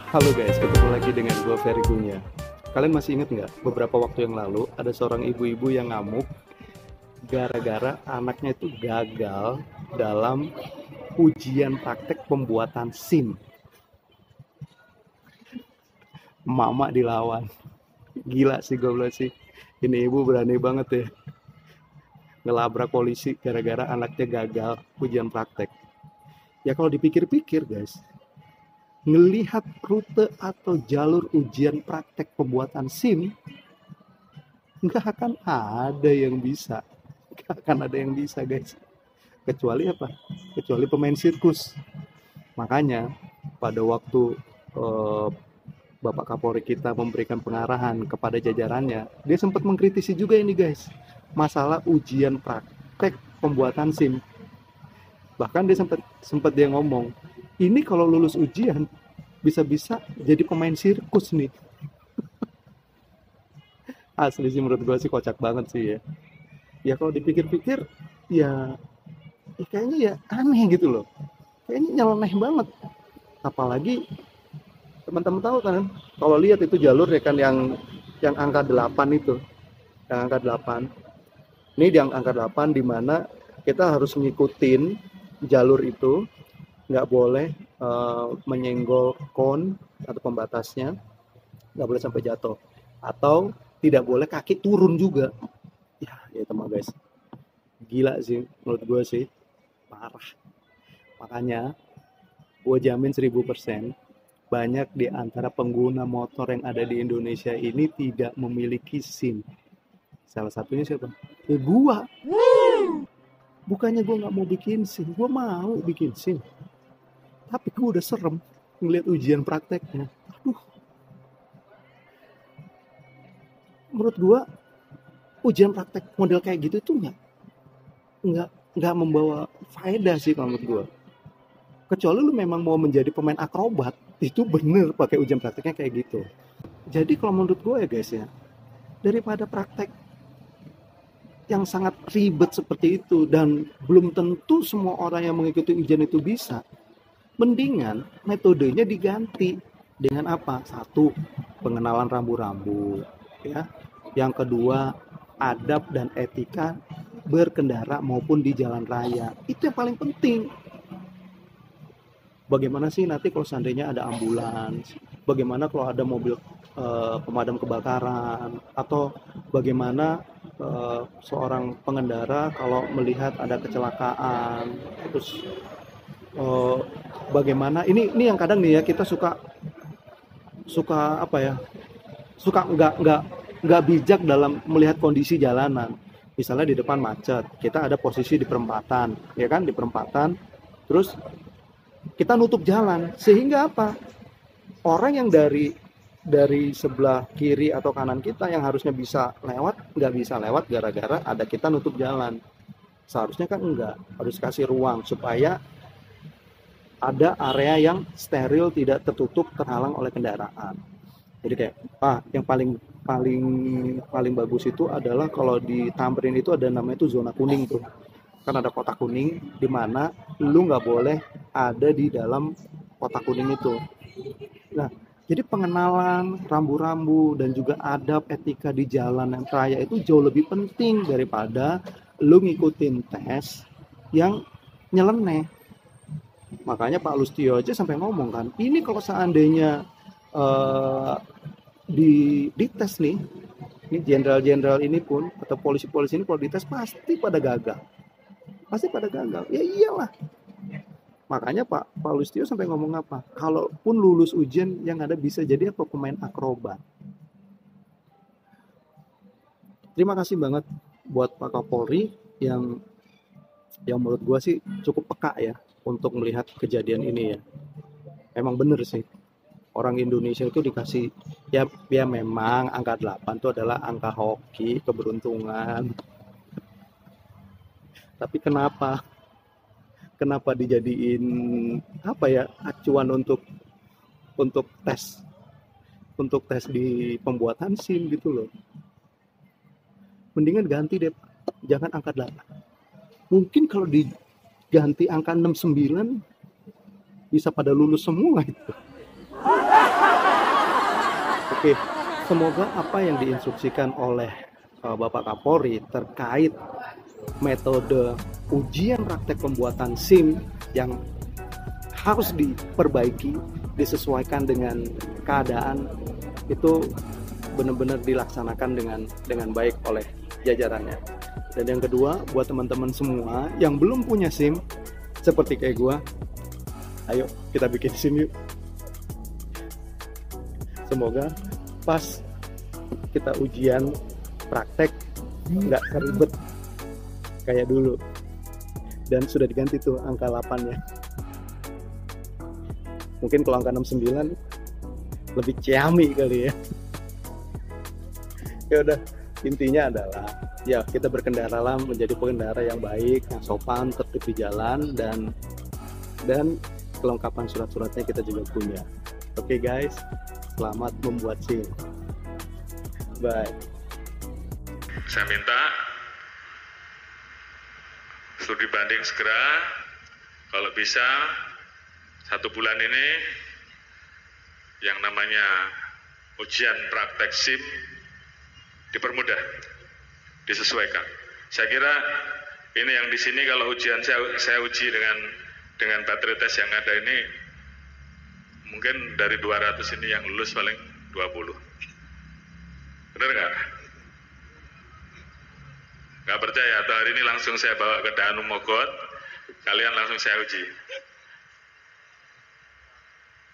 Halo guys, ketemu lagi dengan gue Ferry Gunya. Kalian masih ingat nggak beberapa waktu yang lalu ada seorang ibu-ibu yang ngamuk gara-gara anaknya itu gagal dalam ujian praktek pembuatan SIM. Mama dilawan. Gila sih gue bilang sih. Ini ibu berani banget ya ngelabrak polisi gara-gara anaknya gagal ujian praktek. Ya kalau dipikir-pikir guys, ngelihat rute atau jalur ujian praktek pembuatan SIM, nggak akan ada yang bisa. Nggak akan ada yang bisa guys. Kecuali apa? Kecuali pemain sirkus. Makanya pada waktu eh, Bapak Kapolri kita memberikan pengarahan kepada jajarannya, dia sempat mengkritisi juga ini guys, masalah ujian praktek pembuatan SIM. Bahkan dia sempat sempat dia ngomong, ini kalau lulus ujian bisa-bisa jadi pemain sirkus nih. Asli sih menurut gue sih kocak banget sih ya. Ya kalau dipikir-pikir ya, ya kayaknya ya aneh gitu loh. Kayaknya nyeleneh banget. Apalagi teman-teman tahu kan kalau lihat itu jalur ya kan yang angka 8 itu, yang angka 8. Ini di angka 8 di mana kita harus ngikutin jalur itu, nggak boleh menyenggol kon atau pembatasnya, nggak boleh sampai jatuh, atau tidak boleh kaki turun juga. Ya, ya itu mah guys, gila sih menurut gue sih, parah. Makanya gue jamin 1000% banyak di antara pengguna motor yang ada di Indonesia ini tidak memiliki SIM. Salah satunya siapa? Ya gua. Bukannya gua nggak mau bikin SIM, gua mau bikin SIM. Tapi gua udah serem ngeliat ujian prakteknya. Aduh, menurut gua ujian praktek model kayak gitu tuh nggak membawa faedah sih kalau menurut gua. Kecuali lu memang mau menjadi pemain akrobat, itu bener pakai ujian prakteknya kayak gitu. Jadi kalau menurut gue ya guys ya, daripada praktek yang sangat ribet seperti itu dan belum tentu semua orang yang mengikuti ujian itu bisa, mendingan metodenya diganti dengan apa? Satu, pengenalan rambu-rambu, ya. Yang kedua, adab dan etika berkendara maupun di jalan raya. Itu yang paling penting. Bagaimana sih nanti kalau seandainya ada ambulans, bagaimana kalau ada mobil pemadam kebakaran, atau bagaimana seorang pengendara kalau melihat ada kecelakaan, terus eh, bagaimana ini yang kadang nih ya kita suka suka apa ya, suka nggak bijak dalam melihat kondisi jalanan. Misalnya di depan macet, kita ada posisi di perempatan, ya kan, di perempatan, terus kita nutup jalan sehingga apa, orang yang dari sebelah kiri atau kanan kita yang harusnya bisa lewat nggak bisa lewat gara-gara ada kita nutup jalan. Seharusnya kan enggak, harus kasih ruang supaya ada area yang steril, tidak tertutup, terhalang oleh kendaraan. Jadi kayak yang paling paling paling bagus itu adalah kalau di Tamrin itu ada namanya itu zona kuning tuh, kan ada kotak kuning di mana lu nggak boleh ada di dalam kotak kuning itu. Nah, jadi pengenalan rambu-rambu dan juga adab etika di jalan yang raya itu jauh lebih penting daripada lu ngikutin tes yang nyeleneh. Makanya Pak Lustio aja sampai ngomong kan, ini kalau seandainya eh, di tes nih, ini jenderal-jenderal ini pun atau polisi-polisi ini kalau dites pasti pada gagal, pasti pada gagal. Ya iyalah. Makanya Pak Lustio sampai ngomong apa? Kalaupun lulus ujian yang ada bisa jadi apa, pemain akrobat. Terima kasih banget buat Pak Kapolri yang menurut gua sih cukup peka ya untuk melihat kejadian ini ya. Emang bener sih. Orang Indonesia itu dikasih ya memang angka 8 itu adalah angka hoki, keberuntungan. Tapi kenapa dijadiin apa ya, acuan untuk tes untuk tes di pembuatan SIM gitu loh. Mendingan ganti deh, jangan angka 8. Mungkin kalau diganti angka 69 bisa pada lulus semua itu. Oke, semoga apa yang diinstruksikan oleh Bapak Kapolri terkait metode ujian praktek pembuatan SIM yang harus diperbaiki, disesuaikan dengan keadaan, itu benar-benar dilaksanakan dengan baik oleh jajarannya. Dan yang kedua, buat teman-teman semua yang belum punya SIM seperti kayak gua, ayo kita bikin SIM yuk. Semoga pas kita ujian praktek nggak seribet kayak dulu. Dan sudah diganti tuh angka 8-nya. Mungkin kalau angka 69 lebih ciami kali ya. Ya udah, intinya adalah ya kita berkendara menjadi pengendara yang baik, yang sopan, tertib di jalan, dan kelengkapan surat-suratnya kita juga punya. Oke guys, selamat membuat SIM. Bye. Saya minta studi banding segera, kalau bisa 1 bulan ini yang namanya ujian praktek SIM dipermudah, disesuaikan. Saya kira ini yang di sini kalau ujian saya uji dengan baterai tes yang ada ini, mungkin dari 200 ini yang lulus paling 20. Benar nggak? Nggak percaya? Atau hari ini langsung saya bawa ke Danu Mogot, kalian langsung saya uji.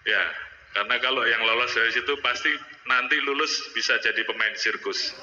Ya, karena kalau yang lolos dari situ pasti nanti lulus bisa jadi pemain sirkus.